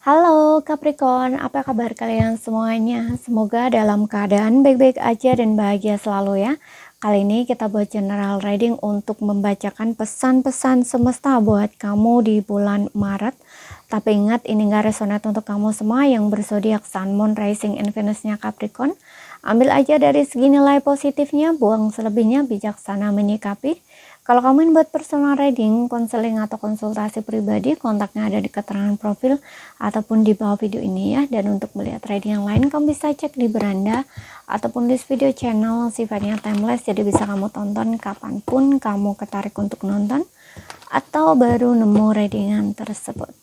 Halo Capricorn, apa kabar kalian semuanya? Semoga dalam keadaan baik-baik aja dan bahagia selalu ya. Kali ini kita buat general reading untuk membacakan pesan-pesan semesta buat kamu di bulan Maret. Tapi ingat ini gak resonate untuk kamu semua yang berzodiak Sun, Moon, Rising, and Venus-nya Capricorn. Ambil aja dari segi nilai positifnya, buang selebihnya, bijaksana menyikapi. Kalau kamu ingin buat personal reading, konseling atau konsultasi pribadi, kontaknya ada di keterangan profil ataupun di bawah video ini ya. Dan untuk melihat reading yang lain, kamu bisa cek di beranda ataupun list video channel, sifatnya timeless, jadi bisa kamu tonton kapanpun kamu ketarik untuk nonton atau baru nemu readingan tersebut.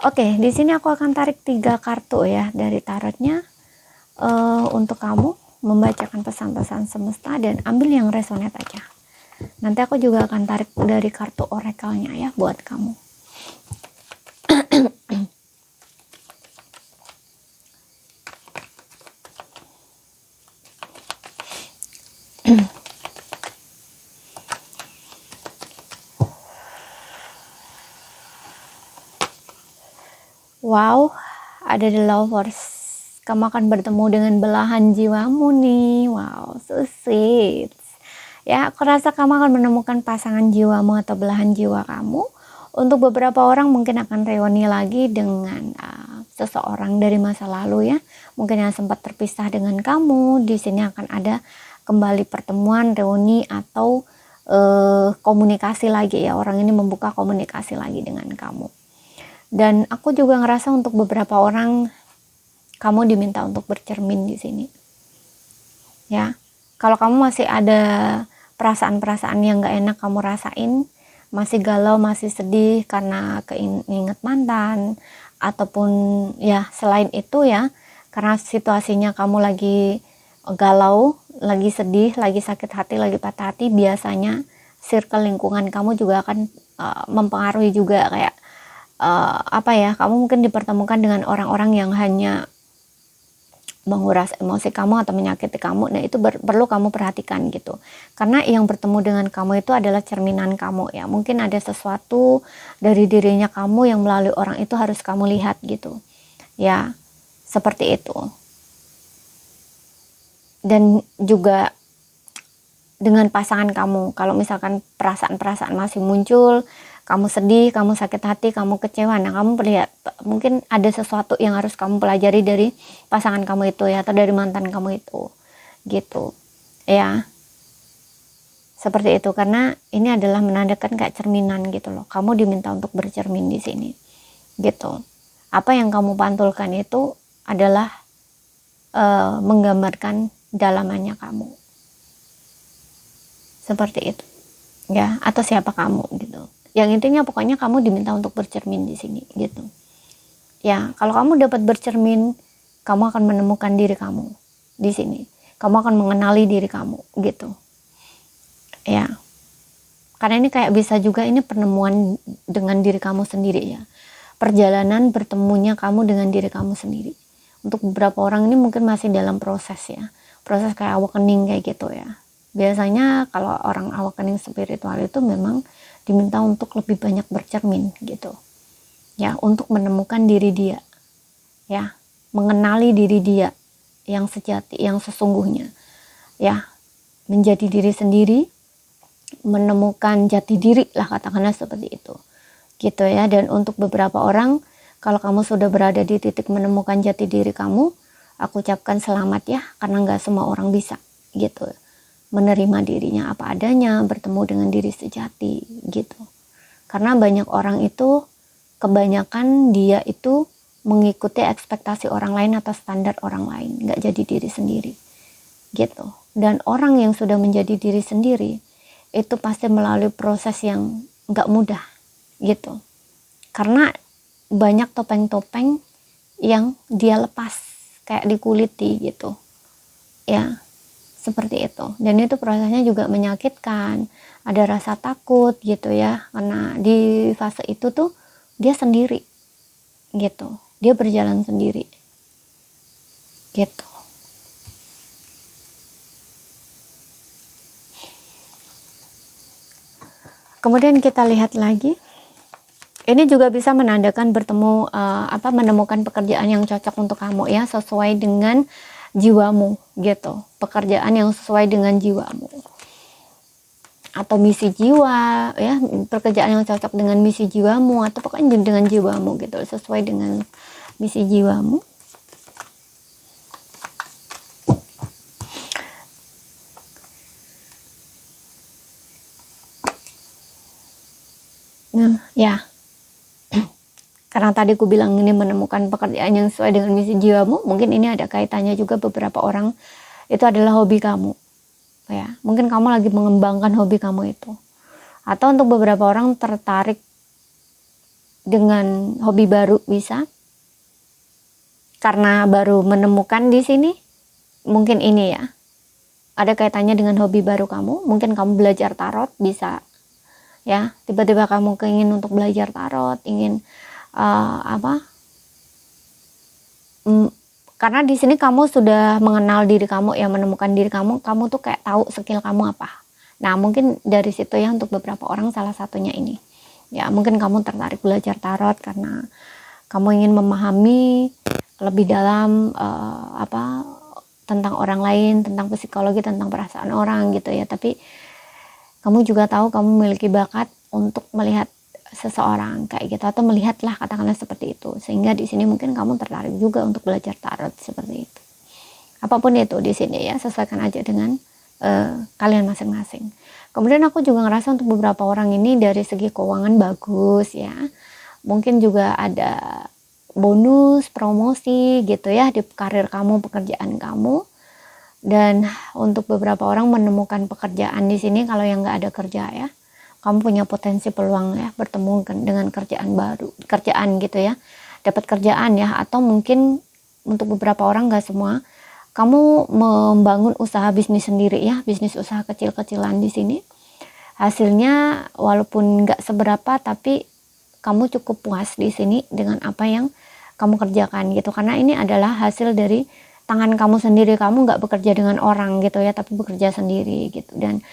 Oke, di sini aku akan tarik 3 kartu ya dari tarotnya untuk kamu membacakan pesan-pesan semesta dan ambil yang resonate aja. Nanti aku juga akan tarik dari kartu orakelnya ya buat kamu. Wow, ada the lovers. Kamu akan bertemu dengan belahan jiwamu nih. Wow, so sweet. Ya, aku rasa kamu akan menemukan pasangan jiwamu atau belahan jiwa kamu. Untuk beberapa orang mungkin akan reuni lagi dengan seseorang dari masa lalu ya. Mungkin yang sempat terpisah dengan kamu. Di sini akan ada kembali pertemuan, reuni atau komunikasi lagi ya. Orang ini membuka komunikasi lagi dengan kamu. Dan aku juga ngerasa untuk beberapa orang kamu diminta untuk bercermin di sini. Ya, kalau kamu masih ada perasaan-perasaan yang gak enak kamu rasain, masih galau, masih sedih karena keinget mantan, ataupun ya selain itu ya, karena situasinya kamu lagi galau, lagi sedih, lagi sakit hati, lagi patah hati, biasanya circle lingkungan kamu juga akan mempengaruhi juga kayak kamu mungkin dipertemukan dengan orang-orang yang hanya menguras emosi kamu atau menyakiti kamu. Nah itu perlu kamu perhatikan gitu, karena yang bertemu dengan kamu itu adalah cerminan kamu ya. Mungkin ada sesuatu dari dirinya kamu yang melalui orang itu harus kamu lihat gitu ya, seperti itu. Dan juga dengan pasangan kamu, kalau misalkan perasaan-perasaan masih muncul, kamu sedih, kamu sakit hati, kamu kecewa, nah kamu lihat mungkin ada sesuatu yang harus kamu pelajari dari pasangan kamu itu ya, atau dari mantan kamu itu gitu ya, seperti itu. Karena ini adalah menandakan kayak cerminan gitu loh, kamu diminta untuk bercermin di sini gitu. Apa yang kamu pantulkan itu adalah menggambarkan dalamannya kamu, seperti itu ya, atau siapa kamu gitu. Yang intinya pokoknya kamu diminta untuk bercermin di sini gitu. Ya, kalau kamu dapat bercermin, kamu akan menemukan diri kamu di sini. Kamu akan mengenali diri kamu gitu. Ya. Karena ini kayak bisa juga ini penemuan dengan diri kamu sendiri ya. Perjalanan bertemunya kamu dengan diri kamu sendiri. Untuk beberapa orang ini mungkin masih dalam proses ya. Proses kayak awakening kayak gitu ya. Biasanya kalau orang awakening spiritual itu memang diminta untuk lebih banyak bercermin gitu ya, untuk menemukan diri dia ya, mengenali diri dia yang sejati, yang sesungguhnya ya, menjadi diri sendiri, menemukan jati diri lah, katakanlah seperti itu gitu ya. Dan untuk beberapa orang, kalau kamu sudah berada di titik menemukan jati diri kamu, aku ucapkan selamat ya, karena nggak semua orang bisa gitu menerima dirinya apa adanya, bertemu dengan diri sejati gitu. Karena banyak orang itu, kebanyakan dia itu mengikuti ekspektasi orang lain atau standar orang lain, nggak jadi diri sendiri gitu. Dan orang yang sudah menjadi diri sendiri itu pasti melalui proses yang nggak mudah gitu, karena banyak topeng-topeng yang dia lepas kayak dikuliti gitu ya, seperti itu. Dan itu prosesnya juga menyakitkan, ada rasa takut gitu ya, karena di fase itu tuh dia sendiri gitu, dia berjalan sendiri gitu. Kemudian kita lihat lagi Ini juga bisa menandakan bertemu menemukan pekerjaan yang cocok untuk kamu ya, sesuai dengan jiwamu gitu. Pekerjaan yang sesuai dengan jiwamu. Atau misi jiwa ya, pekerjaan yang cocok dengan misi jiwamu atau pokoknya dengan jiwamu gitu, sesuai dengan misi jiwamu. Nah, ya. Karena tadi aku bilang ini menemukan pekerjaan yang sesuai dengan misi jiwamu, mungkin ini ada kaitannya juga beberapa orang itu adalah hobi kamu. Ya, mungkin kamu lagi mengembangkan hobi kamu itu. Atau untuk beberapa orang tertarik dengan hobi baru bisa. Karena baru menemukan di sini, mungkin ini ya. Ada kaitannya dengan hobi baru kamu, mungkin kamu belajar tarot bisa. Ya, tiba-tiba kamu keingin untuk belajar tarot, ingin karena di sini kamu sudah mengenal diri kamu ya, menemukan diri kamu tuh kayak tahu skill kamu apa. Nah, mungkin dari situ ya untuk beberapa orang salah satunya ini. Ya, mungkin kamu tertarik belajar tarot karena kamu ingin memahami lebih dalam tentang orang lain, tentang psikologi, tentang perasaan orang gitu ya. Tapi kamu juga tahu kamu memiliki bakat untuk melihat seseorang kayak gitu, atau melihatlah katakanlah seperti itu, sehingga di sini mungkin kamu tertarik juga untuk belajar tarot seperti itu. Apapun itu di sini ya, sesuaikan aja dengan kalian masing-masing. Kemudian aku juga ngerasa untuk beberapa orang ini dari segi keuangan bagus ya, mungkin juga ada bonus promosi gitu ya di karir kamu, pekerjaan kamu. Dan untuk beberapa orang menemukan pekerjaan di sini, kalau yang nggak ada kerja ya, kamu punya potensi peluang ya bertemu dengan kerjaan gitu ya, dapat kerjaan ya. Atau mungkin untuk beberapa orang, gak semua, kamu membangun usaha bisnis sendiri ya, bisnis usaha kecil-kecilan di sini. Hasilnya walaupun gak seberapa, tapi kamu cukup puas di sini dengan apa yang kamu kerjakan gitu, karena ini adalah hasil dari tangan kamu sendiri. Kamu gak bekerja dengan orang gitu ya, tapi bekerja sendiri gitu. Dan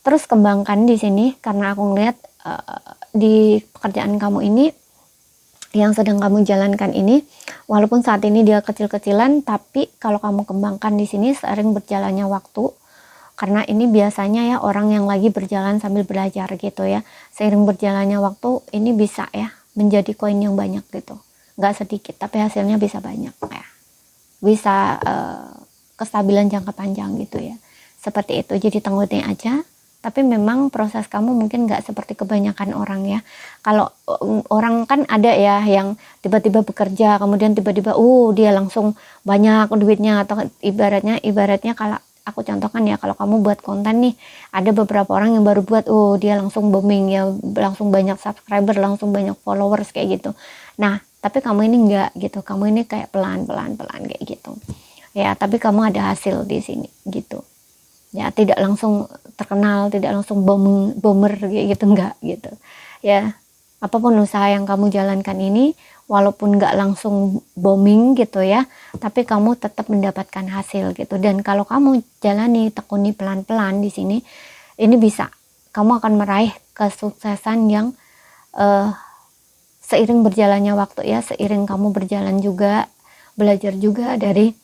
terus kembangkan di sini, karena aku ngeliat di pekerjaan kamu ini yang sedang kamu jalankan ini, walaupun saat ini dia kecil-kecilan, tapi kalau kamu kembangkan di sini seiring berjalannya waktu, karena ini biasanya ya orang yang lagi berjalan sambil belajar gitu ya, seiring berjalannya waktu ini bisa ya menjadi koin yang banyak gitu, nggak sedikit tapi hasilnya bisa banyak ya, bisa kestabilan jangka panjang gitu ya, seperti itu. Jadi tanggutin aja. Tapi memang proses kamu mungkin nggak seperti kebanyakan orang ya. Kalau orang kan ada ya yang tiba-tiba bekerja, kemudian tiba-tiba dia langsung banyak duitnya. Atau ibaratnya kalau aku contohkan ya, kalau kamu buat konten nih, ada beberapa orang yang baru buat, dia langsung booming ya, langsung banyak subscriber, langsung banyak followers kayak gitu. Nah, tapi kamu ini enggak gitu, kamu ini kayak pelan-pelan kayak gitu. Ya, tapi kamu ada hasil di sini gitu. Ya, tidak langsung terkenal, tidak langsung bomber gitu, enggak gitu ya. Apapun usaha yang kamu jalankan ini, walaupun enggak langsung booming gitu ya, tapi kamu tetap mendapatkan hasil gitu. Dan kalau kamu jalani, tekuni pelan-pelan di sini, ini bisa kamu akan meraih kesuksesan yang seiring berjalannya waktu ya, seiring kamu berjalan juga, belajar juga dari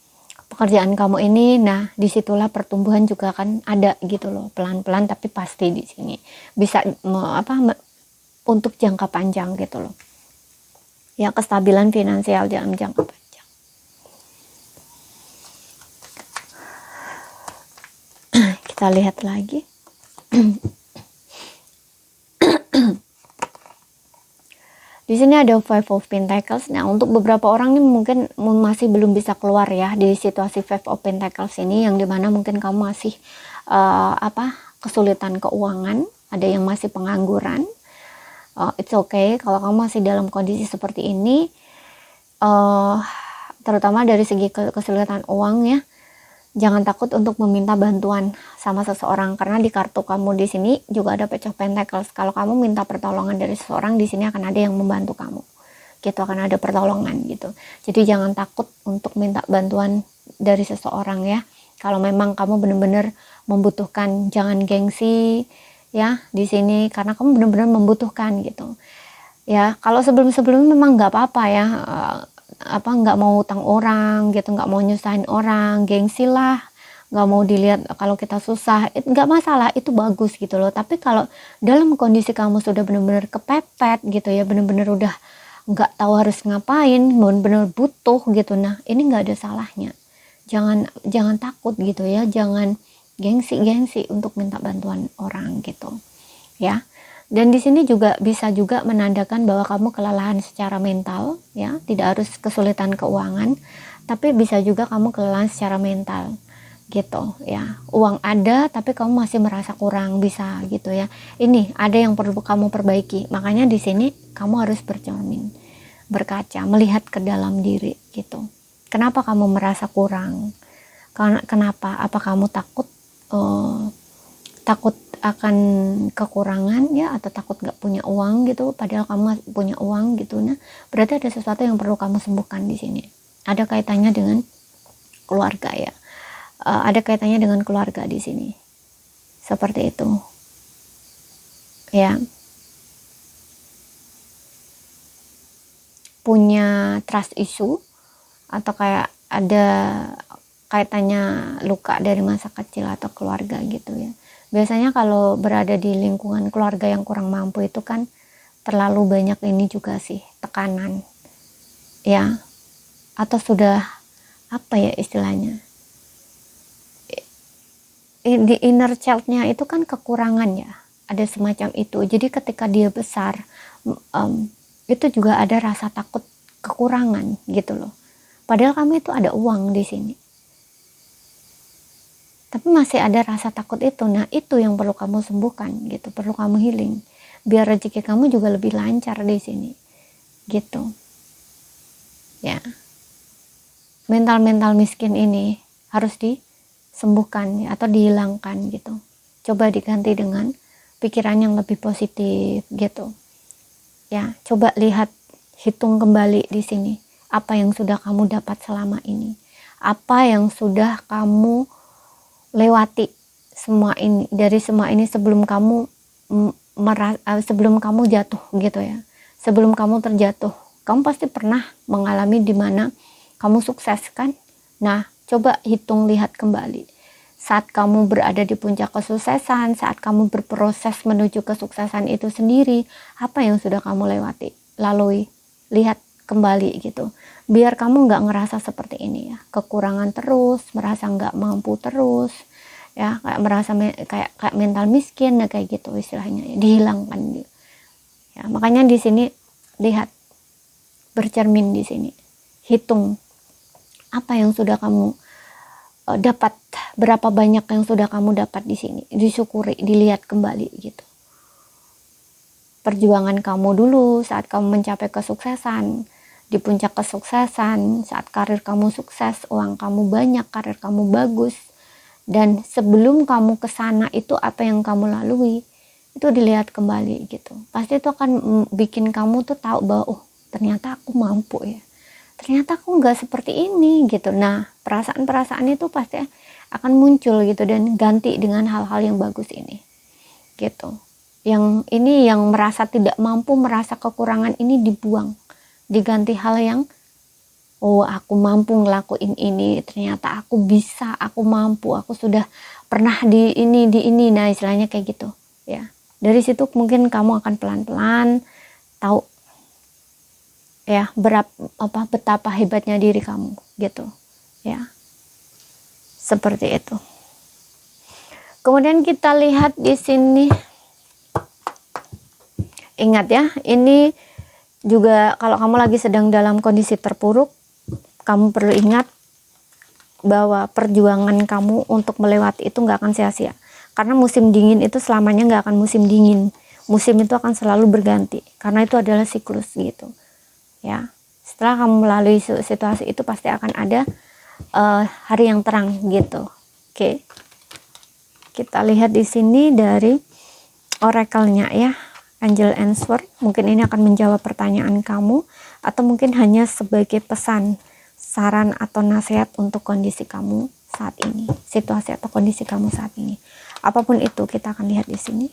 pekerjaan kamu ini. Nah, disitulah pertumbuhan juga akan ada gitu loh, pelan-pelan tapi pasti di sini bisa untuk jangka panjang gitu loh ya, kestabilan finansial dalam jangka panjang. Kita lihat lagi. Di sini ada Five of Pentacles. Nah, untuk beberapa orang ini mungkin masih belum bisa keluar ya di situasi Five of Pentacles ini, yang dimana mungkin kamu masih kesulitan keuangan, ada yang masih pengangguran. It's okay kalau kamu masih dalam kondisi seperti ini, terutama dari segi kesulitan uang ya. Jangan takut untuk meminta bantuan sama seseorang, karena di kartu kamu di sini juga ada Page of Pentacles. Kalau kamu minta pertolongan dari seseorang, di sini akan ada yang membantu kamu. Gitu, akan ada pertolongan gitu. Jadi jangan takut untuk minta bantuan dari seseorang ya. Kalau memang kamu benar-benar membutuhkan, jangan gengsi ya di sini, karena kamu benar-benar membutuhkan gitu. Ya kalau sebelum-sebelumnya memang nggak apa-apa ya, nggak mau utang orang gitu, nggak mau nyusahin orang, gengsi lah, nggak mau dilihat kalau kita susah, nggak masalah, itu bagus gitu loh. Tapi kalau dalam kondisi kamu sudah benar-benar kepepet gitu ya, benar-benar udah nggak tahu harus ngapain, benar-benar butuh gitu, nah ini nggak ada salahnya. Jangan takut gitu ya, jangan gengsi untuk minta bantuan orang gitu ya. Dan di sini juga bisa juga menandakan bahwa kamu kelelahan secara mental ya, tidak harus kesulitan keuangan, tapi bisa juga kamu kelelahan secara mental gitu ya. Uang ada tapi kamu masih merasa kurang, bisa gitu ya. Ini ada yang perlu kamu perbaiki. Makanya di sini kamu harus bercermin, berkaca, melihat ke dalam diri gitu. Kenapa kamu merasa kurang? Kenapa? Apa kamu takut takut akan kekurangan ya, atau takut nggak punya uang gitu, padahal kamu punya uang gitu. Nah berarti ada sesuatu yang perlu kamu sembuhkan di sini. Ada kaitannya dengan keluarga ya, ada kaitannya dengan keluarga di sini, seperti itu ya. Punya trust issue atau kayak ada kaitannya luka dari masa kecil atau keluarga gitu ya. Biasanya kalau berada di lingkungan keluarga yang kurang mampu itu kan terlalu banyak ini juga sih, tekanan ya, atau sudah apa ya istilahnya, di inner child-nya itu kan kekurangan ya, ada semacam itu. Jadi ketika dia besar itu juga ada rasa takut kekurangan gitu loh, padahal kamu itu ada uang di sini, tapi masih ada rasa takut itu. Nah itu yang perlu kamu sembuhkan gitu, perlu kamu healing biar rezeki kamu juga lebih lancar di sini gitu ya. Mental miskin ini harus disembuhkan ya, atau dihilangkan gitu. Coba diganti dengan pikiran yang lebih positif gitu ya. Coba lihat, hitung kembali di sini apa yang sudah kamu dapat selama ini, apa yang sudah kamu lewati semua ini, dari semua ini sebelum kamu sebelum kamu jatuh gitu ya. Sebelum kamu terjatuh, kamu pasti pernah mengalami di mana kamu sukses kan. Nah coba hitung, lihat kembali saat kamu berada di puncak kesuksesan, saat kamu berproses menuju kesuksesan itu sendiri, apa yang sudah kamu lewati, lalui, lihat kembali gitu, biar kamu nggak ngerasa seperti ini ya, kekurangan terus, merasa nggak mampu terus ya, kayak merasa kayak mental miskin ya, kayak gitu istilahnya ya, dihilangkan gitu ya. Makanya di sini lihat, bercermin di sini, hitung apa yang sudah kamu dapat, berapa banyak yang sudah kamu dapat di sini, disyukuri, dilihat kembali gitu. Perjuangan kamu dulu saat kamu mencapai kesuksesan, di puncak kesuksesan, saat karir kamu sukses, uang kamu banyak, karir kamu bagus, dan sebelum kamu ke sana itu apa yang kamu lalui, itu dilihat kembali gitu. Pasti itu akan bikin kamu tuh tahu bahwa oh ternyata aku mampu ya, ternyata aku nggak seperti ini gitu. Nah perasaan-perasaan itu pasti akan muncul gitu, dan ganti dengan hal-hal yang bagus ini gitu. Yang ini, yang merasa tidak mampu, merasa kekurangan ini dibuang, diganti hal yang oh aku mampu ngelakuin ini, ternyata aku bisa, aku mampu, aku sudah pernah di ini. Nah istilahnya kayak gitu ya. Dari situ mungkin kamu akan pelan-pelan tahu ya betapa hebatnya diri kamu gitu ya, seperti itu. Kemudian kita lihat di sini, ingat ya, ini juga kalau kamu lagi sedang dalam kondisi terpuruk, kamu perlu ingat bahwa perjuangan kamu untuk melewati itu nggak akan sia-sia, karena musim dingin itu selamanya nggak akan musim dingin, musim itu akan selalu berganti, karena itu adalah siklus gitu ya. Setelah kamu melalui situasi itu pasti akan ada hari yang terang gitu. Oke. Kita lihat di sini dari oracle-nya ya, Angel Answer. Mungkin ini akan menjawab pertanyaan kamu, atau mungkin hanya sebagai pesan, saran atau nasihat untuk kondisi kamu saat ini, situasi atau kondisi kamu saat ini. Apapun itu kita akan lihat di sini.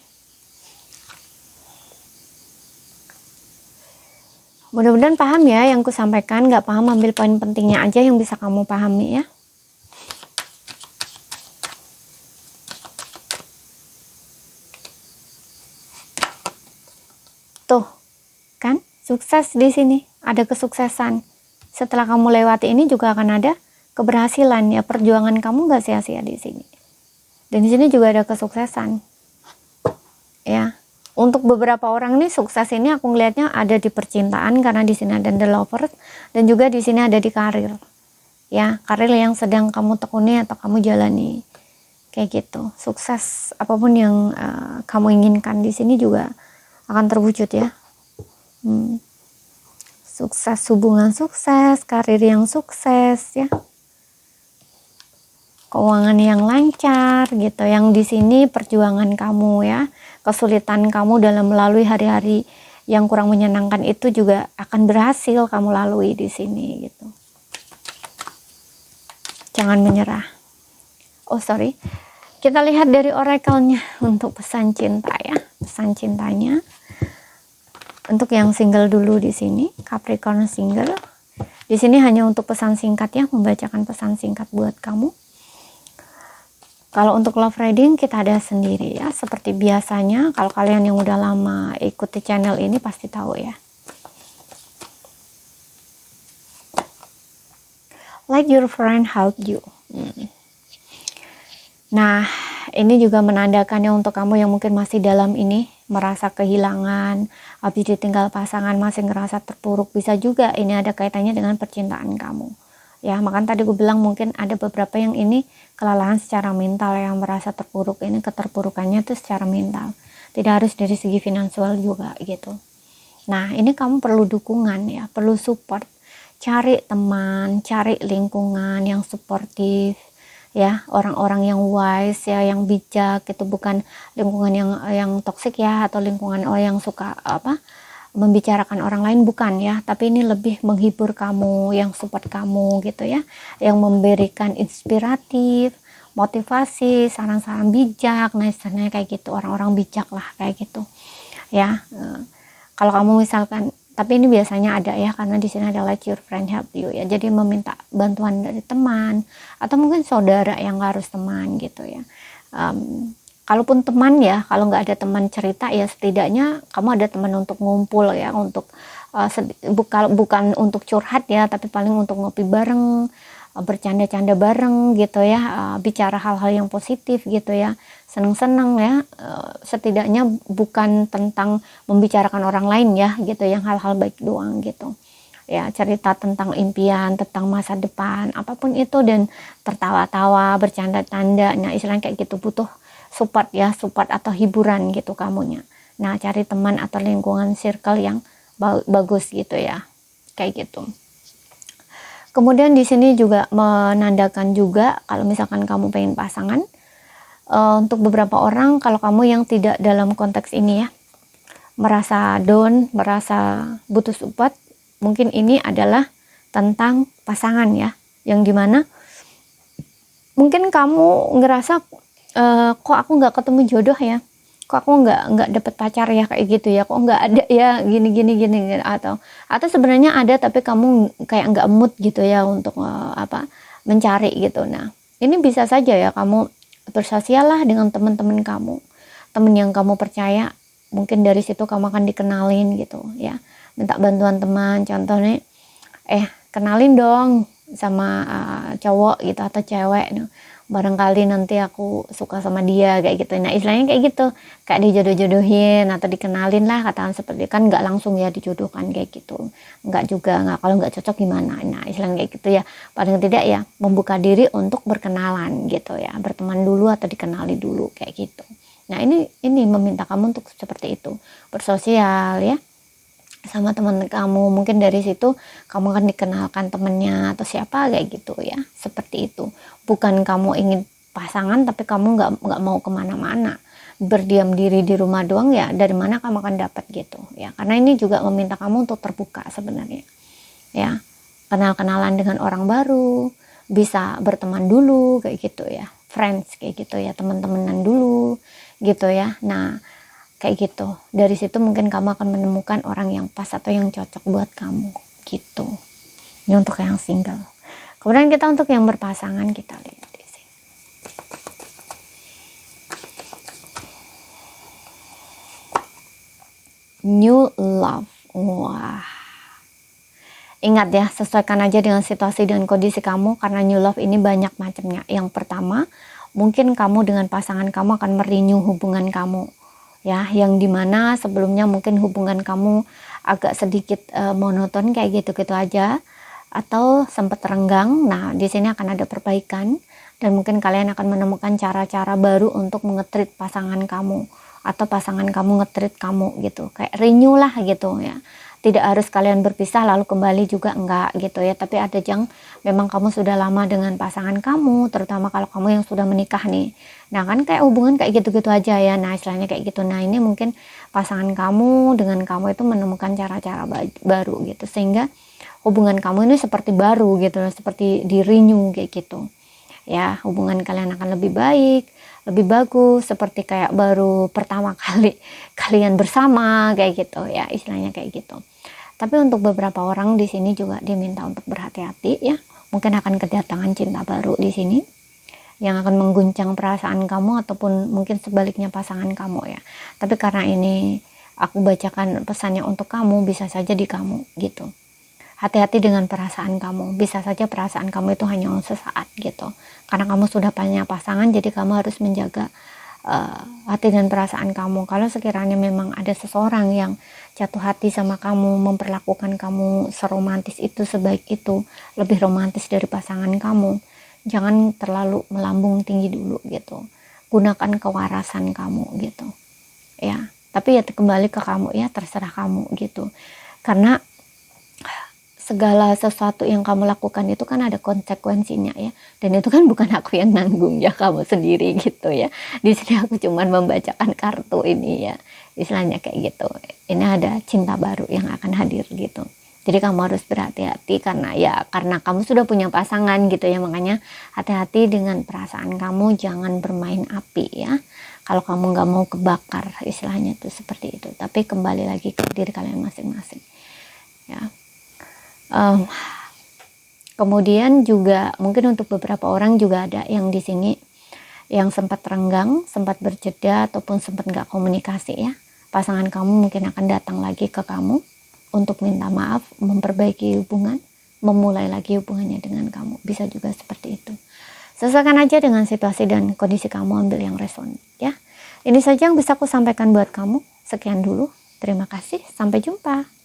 Mudah-mudahan paham ya yang ku sampaikan. Nggak paham ambil poin pentingnya aja yang bisa kamu pahami ya. Tuh, kan? Sukses di sini. Ada kesuksesan. Setelah kamu lewati ini juga akan ada keberhasilan ya. Perjuangan kamu nggak sia-sia di sini. Dan di sini juga ada kesuksesan. Ya. Untuk beberapa orang nih sukses ini aku ngelihatnya ada di percintaan karena di sini ada the lovers dan juga di sini ada di karir. Ya, karir yang sedang kamu tekuni atau kamu jalani. Kayak gitu. Sukses apapun yang kamu inginkan di sini juga akan terwujud ya. Sukses, hubungan sukses, karir yang sukses ya. Keuangan yang lancar gitu. Yang di sini perjuangan kamu ya. Kesulitan kamu dalam melalui hari-hari yang kurang menyenangkan itu juga akan berhasil kamu lalui di sini gitu. Jangan menyerah. Oh sorry, kita lihat dari oracle-nya untuk pesan cinta ya, pesan cintanya. Untuk yang single dulu di sini, Capricorn single. Di sini hanya untuk pesan singkat ya, membacakan pesan singkat buat kamu. Kalau untuk love reading kita ada sendiri ya, seperti biasanya. Kalau kalian yang udah lama ikuti channel ini pasti tahu ya. Let your friend help you. Nah, ini juga menandakannya untuk kamu yang mungkin masih dalam ini, merasa kehilangan, habis ditinggal pasangan, masih ngerasa terpuruk. Bisa juga ini ada kaitannya dengan percintaan kamu. Ya, makanya tadi gue bilang mungkin ada beberapa yang ini kelelahan secara mental, yang merasa terpuruk. Ini keterpurukannya tuh secara mental. Tidak harus dari segi finansial juga gitu. Nah, ini kamu perlu dukungan ya, perlu support. Cari teman, cari lingkungan yang suportif ya, orang-orang yang wise ya, yang bijak itu, bukan lingkungan yang toksik ya, atau lingkungan yang suka membicarakan orang lain, bukan ya, tapi ini lebih menghibur kamu, yang support kamu gitu ya, yang memberikan inspiratif, motivasi, saran-saran bijak, nah istilahnya kayak gitu, orang-orang bijak lah kayak gitu ya. Kalau kamu misalkan, tapi ini biasanya ada ya, karena di sini ada let your friend help you ya, jadi meminta bantuan dari teman atau mungkin saudara yang harus teman gitu ya. Kalaupun teman ya, kalau nggak ada teman cerita ya setidaknya kamu ada teman untuk ngumpul ya, untuk bukan untuk curhat ya, tapi paling untuk ngopi bareng, bercanda-canda bareng gitu ya, bicara hal-hal yang positif gitu ya, seneng-seneng ya, setidaknya bukan tentang membicarakan orang lain ya gitu, yang hal-hal baik doang gitu ya, cerita tentang impian, tentang masa depan, apapun itu, dan tertawa-tawa, bercanda-canda, nah istilahnya kayak gitu, butuh support ya, support atau hiburan gitu kamunya. Nah, cari teman atau lingkungan circle yang bagus gitu ya, kayak gitu. Kemudian di sini juga menandakan juga kalau misalkan kamu pengen pasangan, untuk beberapa orang, kalau kamu yang tidak dalam konteks ini ya, merasa down, merasa butuh support, mungkin ini adalah tentang pasangan ya, yang dimana mungkin kamu ngerasa kok aku nggak ketemu jodoh ya, kok aku nggak dapet pacar ya kayak gitu ya, kok nggak ada ya gini, atau sebenarnya ada tapi kamu kayak nggak mood gitu ya untuk mencari gitu. Nah, ini bisa saja ya, kamu bersosial lah dengan teman-teman kamu, teman yang kamu percaya, mungkin dari situ kamu akan dikenalin gitu ya, minta bantuan teman, contohnya kenalin dong sama cowok gitu atau cewek, nah, barangkali nanti aku suka sama dia kayak gitu. Nah, istilahnya kayak gitu, kayak dijodoh-jodohin atau dikenalin lah, katakan seperti, kan nggak langsung ya dijodohkan kayak gitu, nggak juga, nggak, kalau nggak cocok gimana. Nah, istilahnya kayak gitu ya, paling tidak ya membuka diri untuk berkenalan gitu ya, berteman dulu atau dikenali dulu kayak gitu. Nah, ini meminta kamu untuk seperti itu, bersosial ya sama teman kamu, mungkin dari situ kamu akan dikenalkan temennya atau siapa kayak gitu ya, seperti itu. Bukan kamu ingin pasangan tapi kamu nggak mau kemana-mana, berdiam diri di rumah doang ya, dari mana kamu akan dapat gitu ya, karena ini juga meminta kamu untuk terbuka sebenarnya ya, kenal-kenalan dengan orang baru, bisa berteman dulu kayak gitu ya, friends kayak gitu ya, teman-temanan dulu gitu ya. Nah, kayak gitu. Dari situ mungkin kamu akan menemukan orang yang pas atau yang cocok buat kamu gitu. Ini untuk yang single. Kemudian kita untuk yang berpasangan, kita lihat di sini. New love. Wah. Ingat ya, sesuaikan aja dengan situasi dan kondisi kamu, karena new love ini banyak macamnya. Yang pertama, mungkin kamu dengan pasangan kamu akan merenew hubungan kamu. Ya, yang dimana sebelumnya mungkin hubungan kamu agak sedikit monoton kayak gitu-gitu aja, atau sempat renggang. Nah, di sini akan ada perbaikan dan mungkin kalian akan menemukan cara-cara baru untuk mengetrit pasangan kamu atau pasangan kamu ngetrit kamu gitu. Kayak renew lah gitu ya. Tidak harus kalian berpisah lalu kembali juga enggak gitu ya, tapi ada yang memang kamu sudah lama dengan pasangan kamu, terutama kalau kamu yang sudah menikah nih. Nah, kan kayak hubungan kayak gitu-gitu aja ya. Nah, istilahnya kayak gitu. Nah, ini mungkin pasangan kamu dengan kamu itu menemukan cara-cara baru gitu, sehingga hubungan kamu ini seperti baru gitu, seperti di renew kayak gitu ya. Hubungan kalian akan lebih baik, lebih bagus, seperti kayak baru pertama kali kalian bersama kayak gitu ya, istilahnya kayak gitu. Tapi untuk beberapa orang di sini juga diminta untuk berhati-hati ya, mungkin akan kedatangan cinta baru di sini yang akan mengguncang perasaan kamu, ataupun mungkin sebaliknya pasangan kamu ya. Tapi karena ini aku bacakan pesannya untuk kamu, bisa saja di kamu gitu. Hati-hati dengan perasaan kamu, bisa saja perasaan kamu itu hanya sesaat gitu, karena kamu sudah punya pasangan, jadi kamu harus menjaga hati dan perasaan kamu. Kalau sekiranya memang ada seseorang yang jatuh hati sama kamu, memperlakukan kamu seromantis itu, sebaik itu, lebih romantis dari pasangan kamu, jangan terlalu melambung tinggi dulu gitu. Gunakan kewarasan kamu gitu ya, tapi ya kembali ke kamu ya, terserah kamu gitu. Karena segala sesuatu yang kamu lakukan itu kan ada konsekuensinya ya, dan itu kan bukan aku yang nanggung ya, kamu sendiri gitu ya. Di sini aku cuman membacakan kartu ini ya, istilahnya kayak gitu. Ini ada cinta baru yang akan hadir gitu, jadi kamu harus berhati-hati karena kamu sudah punya pasangan gitu ya. Makanya hati-hati dengan perasaan kamu, jangan bermain api ya. Kalau kamu nggak mau kebakar, istilahnya tuh seperti itu. Tapi kembali lagi ke diri kalian masing-masing ya. Kemudian juga mungkin untuk beberapa orang juga ada yang di sini yang sempat renggang, sempat berjeda, ataupun sempat nggak komunikasi ya. Pasangan kamu mungkin akan datang lagi ke kamu untuk minta maaf, memperbaiki hubungan, memulai lagi hubungannya dengan kamu. Bisa juga seperti itu. Sesuaikan aja dengan situasi dan kondisi kamu, ambil yang reson ya. Ini saja yang bisa aku sampaikan buat kamu. Sekian dulu. Terima kasih. Sampai jumpa.